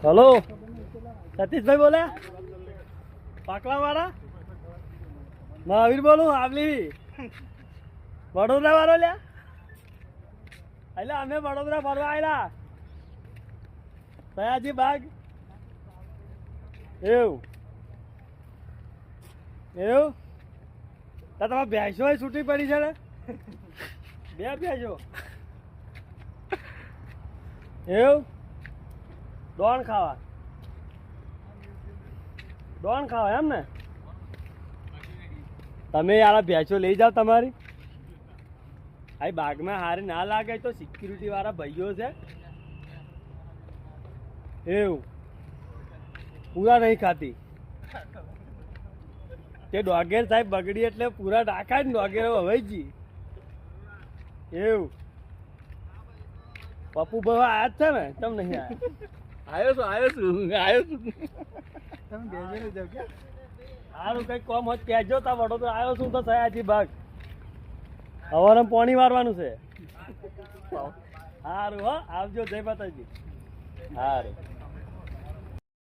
hello Satishbhai બોલે પાકલા વાળા મહાવીર બોલું આવલી વડોદરા વાળો લ્યા એટલે અમે વડોદરા ફરવા આવેલા સયાજી બાગ એવું એવું તો તમારે ભેંસો છૂટી પડી છે ને બે ભેંસો એવું દોણ ખાવા એમ ને તમે યાર ભેંસો લઈ જાઓ તમારી આ બાગમાં હારી ના લાગે તો સિક્યુરિટી વાળા ભાઈઓ છે એવું પૂરા નહીં ખાતી તે ડોગેર સાહેબ બગડી એટલે પૂરા ડાકા જ ડોગેર હવાઈજી એવું પપ્પુ ભાઈ આયા જ છે ને તમ નહીં આવ્યો છું તમે બેસી જાવ કે સારું કઈ કોમ હોત કહેજો તા વડોદરા આવ્યો છું તો સયાજી બાગ હવારે પાણી મારવાનું છે સારું હો આવજો જય માતાજી સારું